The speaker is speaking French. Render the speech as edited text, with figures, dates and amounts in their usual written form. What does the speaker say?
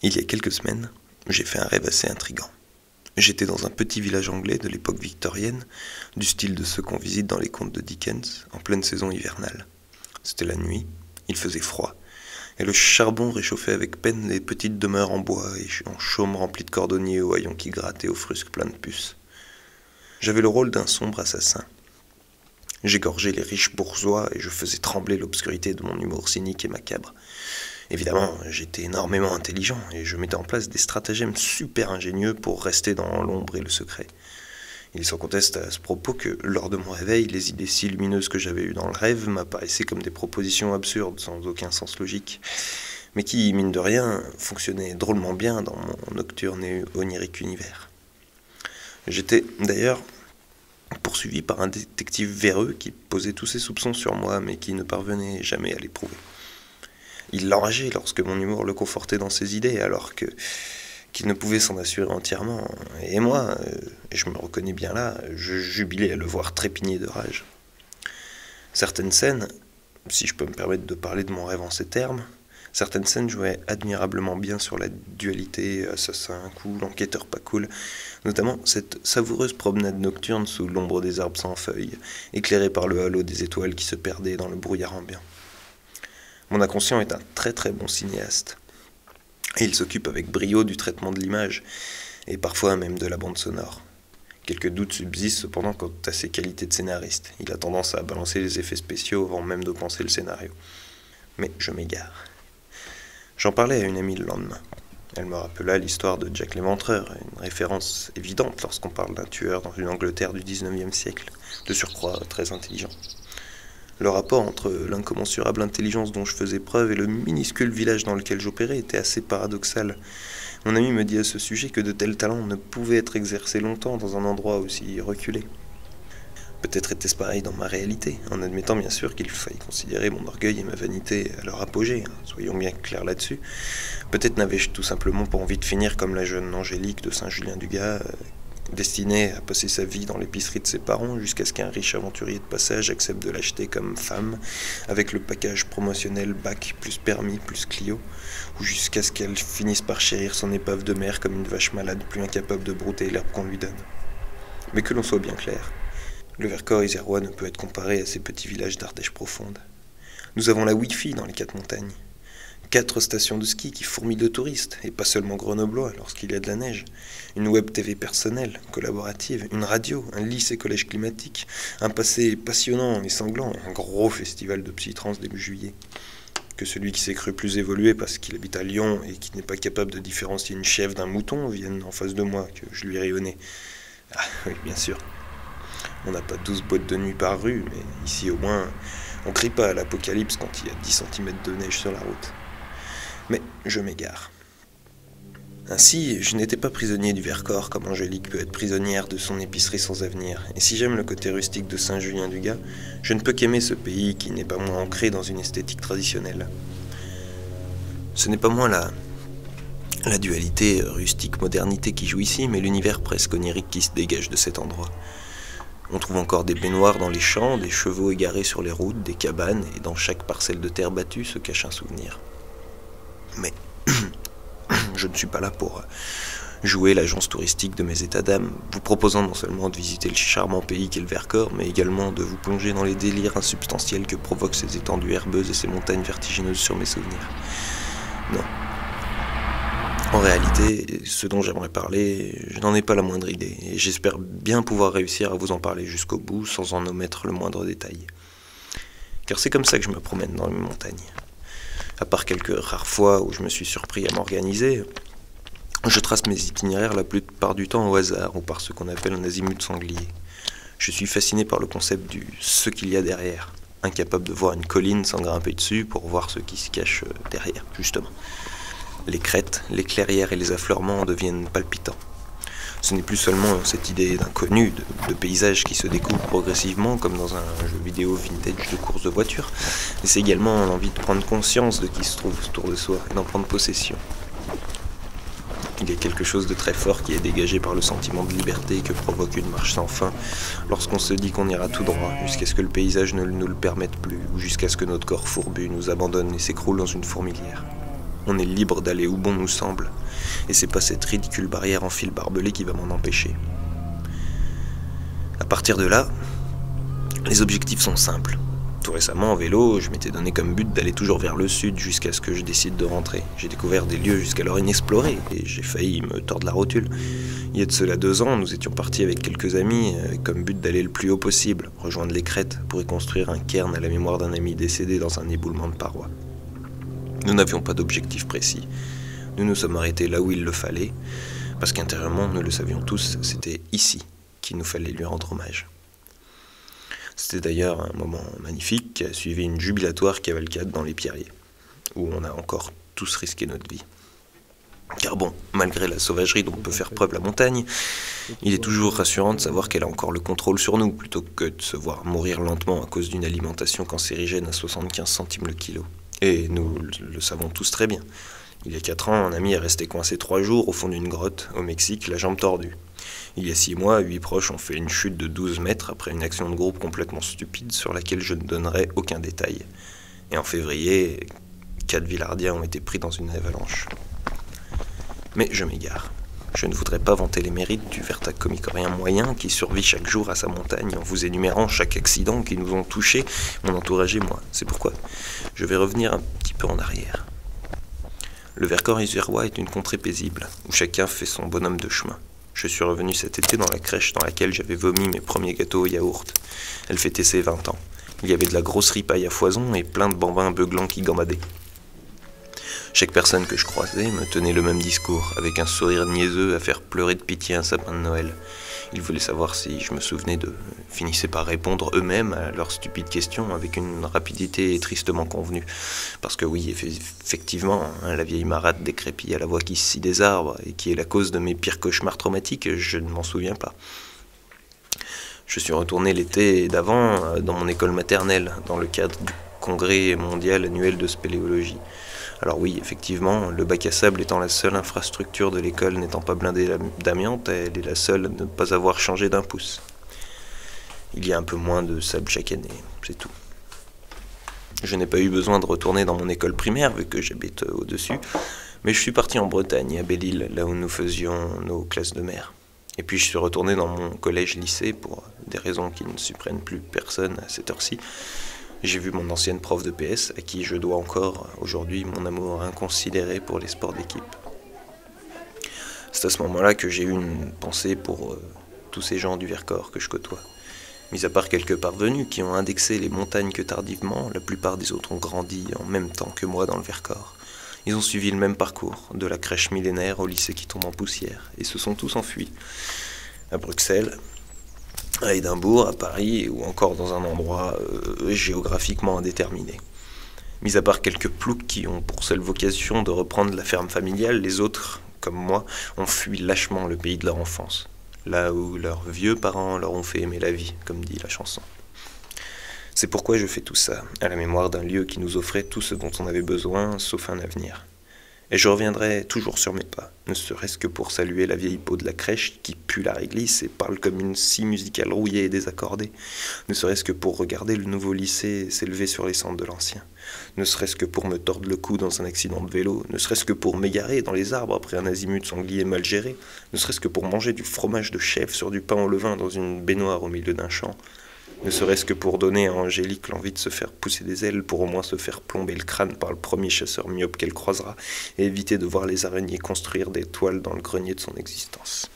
Il y a quelques semaines, j'ai fait un rêve assez intrigant. J'étais dans un petit village anglais de l'époque victorienne, du style de ceux qu'on visite dans les contes de Dickens, en pleine saison hivernale. C'était la nuit, il faisait froid, et le charbon réchauffait avec peine les petites demeures en bois et en chaume remplies de cordonniers aux haillons qui grattaient aux frusques pleins de puces. J'avais le rôle d'un sombre assassin. J'égorgeais les riches bourgeois et je faisais trembler l'obscurité de mon humour cynique et macabre. Évidemment, j'étais énormément intelligent et je mettais en place des stratagèmes super ingénieux pour rester dans l'ombre et le secret. Il s'en conteste à ce propos que, lors de mon réveil, les idées si lumineuses que j'avais eues dans le rêve m'apparaissaient comme des propositions absurdes, sans aucun sens logique, mais qui, mine de rien, fonctionnaient drôlement bien dans mon nocturne et onirique univers. J'étais, d'ailleurs, poursuivi par un détective véreux qui posait tous ses soupçons sur moi, mais qui ne parvenait jamais à les prouver. Il l'enrageait lorsque mon humour le confortait dans ses idées, alors qu'il ne pouvait s'en assurer entièrement. Et moi, et je me reconnais bien là, je jubilais à le voir trépigner de rage. Certaines scènes, si je peux me permettre de parler de mon rêve en ces termes, certaines scènes jouaient admirablement bien sur la dualité assassin cool, enquêteur pas cool, notamment cette savoureuse promenade nocturne sous l'ombre des arbres sans feuilles, éclairée par le halo des étoiles qui se perdaient dans le brouillard ambiant. Mon inconscient est un très très bon cinéaste, et il s'occupe avec brio du traitement de l'image, et parfois même de la bande sonore. Quelques doutes subsistent cependant quant à ses qualités de scénariste. Il a tendance à balancer les effets spéciaux avant même de penser le scénario. Mais je m'égare. J'en parlais à une amie le lendemain. Elle me rappela l'histoire de Jack l'Éventreur, une référence évidente lorsqu'on parle d'un tueur dans une Angleterre du XIXe siècle, de surcroît très intelligent. Le rapport entre l'incommensurable intelligence dont je faisais preuve et le minuscule village dans lequel j'opérais était assez paradoxal. Mon ami me dit à ce sujet que de tels talents ne pouvaient être exercés longtemps dans un endroit aussi reculé. Peut-être était-ce pareil dans ma réalité, en admettant bien sûr qu'il faille considérer mon orgueil et ma vanité à leur apogée, soyons bien clairs là-dessus. Peut-être n'avais-je tout simplement pas envie de finir comme la jeune Angélique de Saint-Julien-du-Gard, destinée à passer sa vie dans l'épicerie de ses parents jusqu'à ce qu'un riche aventurier de passage accepte de l'acheter comme femme, avec le package promotionnel bac plus permis plus Clio, ou jusqu'à ce qu'elle finisse par chérir son épave de mer comme une vache malade plus incapable de brouter l'herbe qu'on lui donne. Mais que l'on soit bien clair, le Vercors isérois ne peut être comparé à ces petits villages d'Ardèche profonde. Nous avons la Wi-Fi dans les 4 montagnes. 4 stations de ski qui fourmillent de touristes, et pas seulement grenoblois lorsqu'il y a de la neige. Une web TV personnelle, collaborative, une radio, un lycée collège climatique, un passé passionnant et sanglant, et un gros festival de psytrance début juillet. Que celui qui s'est cru plus évolué parce qu'il habite à Lyon et qui n'est pas capable de différencier une chèvre d'un mouton vienne en face de moi, que je lui rayonnais. Ah oui, bien sûr. On n'a pas 12 boîtes de nuit par rue, mais ici au moins, on crie pas à l'apocalypse quand il y a 10 cm de neige sur la route. Mais je m'égare. Ainsi, je n'étais pas prisonnier du Vercors comme Angélique peut être prisonnière de son épicerie sans avenir. Et si j'aime le côté rustique de Saint-Julien-du-Gard, je ne peux qu'aimer ce pays qui n'est pas moins ancré dans une esthétique traditionnelle. Ce n'est pas moins la dualité rustique-modernité qui joue ici, mais l'univers presque onirique qui se dégage de cet endroit. On trouve encore des baignoires dans les champs, des chevaux égarés sur les routes, des cabanes, et dans chaque parcelle de terre battue se cache un souvenir. Mais je ne suis pas là pour jouer l'agence touristique de mes états d'âme, vous proposant non seulement de visiter le charmant pays qu'est le Vercors, mais également de vous plonger dans les délires insubstantiels que provoquent ces étendues herbeuses et ces montagnes vertigineuses sur mes souvenirs. Non. En réalité, ce dont j'aimerais parler, je n'en ai pas la moindre idée, et j'espère bien pouvoir réussir à vous en parler jusqu'au bout sans en omettre le moindre détail. Car c'est comme ça que je me promène dans les montagnes. À part quelques rares fois où je me suis surpris à m'organiser, je trace mes itinéraires la plupart du temps au hasard ou par ce qu'on appelle un azimut sanglier. Je suis fasciné par le concept du « ce qu'il y a derrière », incapable de voir une colline sans grimper dessus pour voir ce qui se cache derrière, justement. Les crêtes, les clairières et les affleurements deviennent palpitants. Ce n'est plus seulement cette idée d'inconnu, de paysage qui se découvre progressivement comme dans un jeu vidéo vintage de course de voiture, mais c'est également l'envie de prendre conscience de qui se trouve autour de soi et d'en prendre possession. Il y a quelque chose de très fort qui est dégagé par le sentiment de liberté que provoque une marche sans fin lorsqu'on se dit qu'on ira tout droit jusqu'à ce que le paysage ne nous le permette plus ou jusqu'à ce que notre corps fourbu nous abandonne et s'écroule dans une fourmilière. On est libre d'aller où bon nous semble. Et c'est pas cette ridicule barrière en fil barbelé qui va m'en empêcher. À partir de là, les objectifs sont simples. Tout récemment, en vélo, je m'étais donné comme but d'aller toujours vers le sud jusqu'à ce que je décide de rentrer. J'ai découvert des lieux jusqu'alors inexplorés et j'ai failli me tordre la rotule. Il y a de cela 2 ans, nous étions partis avec quelques amis comme but d'aller le plus haut possible, rejoindre les crêtes pour y construire un cairn à la mémoire d'un ami décédé dans un éboulement de parois. Nous n'avions pas d'objectif précis. Nous nous sommes arrêtés là où il le fallait, parce qu'intérieurement, nous le savions tous, c'était ici qu'il nous fallait lui rendre hommage. C'était d'ailleurs un moment magnifique qui a suivi une jubilatoire cavalcade dans les pierriers, où on a encore tous risqué notre vie. Car bon, malgré la sauvagerie dont peut faire preuve la montagne, il est toujours rassurant de savoir qu'elle a encore le contrôle sur nous, plutôt que de se voir mourir lentement à cause d'une alimentation cancérigène à 75 centimes le kilo. Et nous le savons tous très bien. Il y a 4 ans, un ami est resté coincé 3 jours au fond d'une grotte, au Mexique, la jambe tordue. Il y a 6 mois, 8 proches ont fait une chute de 12 mètres après une action de groupe complètement stupide sur laquelle je ne donnerai aucun détail. Et en février, 4 Villardiens ont été pris dans une avalanche. Mais je m'égare. Je ne voudrais pas vanter les mérites du vertacomicorien moyen qui survit chaque jour à sa montagne en vous énumérant chaque accident qui nous ont touchés, mon entourage et moi. C'est pourquoi je vais revenir un petit peu en arrière. Le Vercors isérois est une contrée paisible, où chacun fait son bonhomme de chemin. Je suis revenu cet été dans la crèche dans laquelle j'avais vomi mes premiers gâteaux au yaourt. Elle fêtait ses 20 ans. Il y avait de la grosse ripaille à foison et plein de bambins beuglants qui gambadaient. Chaque personne que je croisais me tenait le même discours, avec un sourire niaiseux à faire pleurer de pitié un sapin de Noël. Ils voulaient savoir si je me souvenais d'eux, finissaient par répondre eux-mêmes à leurs stupides questions avec une rapidité tristement convenue. Parce que oui, effectivement, la vieille marâtre décrépie à la voix qui scie des arbres et qui est la cause de mes pires cauchemars traumatiques, je ne m'en souviens pas. Je suis retourné l'été d'avant dans mon école maternelle, dans le cadre du congrès mondial annuel de spéléologie. Alors oui, effectivement, le bac à sable étant la seule infrastructure de l'école n'étant pas blindée d'amiante, elle est la seule à ne pas avoir changé d'un pouce. Il y a un peu moins de sable chaque année, c'est tout. Je n'ai pas eu besoin de retourner dans mon école primaire, vu que j'habite au-dessus, mais je suis parti en Bretagne, à Belle-Île, là où nous faisions nos classes de mer. Et puis je suis retourné dans mon collège-lycée, pour des raisons qui ne surprennent plus personne à cette heure-ci. J'ai vu mon ancienne prof de PS, à qui je dois encore aujourd'hui mon amour inconsidéré pour les sports d'équipe. C'est à ce moment-là que j'ai eu une pensée pour tous ces gens du Vercors que je côtoie. Mis à part quelques parvenus qui ont indexé les montagnes que tardivement, la plupart des autres ont grandi en même temps que moi dans le Vercors. Ils ont suivi le même parcours, de la crèche millénaire au lycée qui tombe en poussière, et se sont tous enfuis. À Bruxelles, à Édimbourg, à Paris, ou encore dans un endroit géographiquement indéterminé. Mis à part quelques ploucs qui ont pour seule vocation de reprendre la ferme familiale, les autres, comme moi, ont fui lâchement le pays de leur enfance, là où leurs vieux parents leur ont fait aimer la vie, comme dit la chanson. C'est pourquoi je fais tout ça, à la mémoire d'un lieu qui nous offrait tout ce dont on avait besoin, sauf un avenir. Et je reviendrai toujours sur mes pas, ne serait-ce que pour saluer la vieille peau de la crèche qui pue la réglisse et parle comme une scie musicale rouillée et désaccordée, ne serait-ce que pour regarder le nouveau lycée s'élever sur les cendres de l'ancien, ne serait-ce que pour me tordre le cou dans un accident de vélo, ne serait-ce que pour m'égarer dans les arbres après un azimut sanglier mal géré, ne serait-ce que pour manger du fromage de chèvre sur du pain au levain dans une baignoire au milieu d'un champ, ne serait-ce que pour donner à Angélique l'envie de se faire pousser des ailes pour au moins se faire plomber le crâne par le premier chasseur myope qu'elle croisera et éviter de voir les araignées construire des toiles dans le grenier de son existence.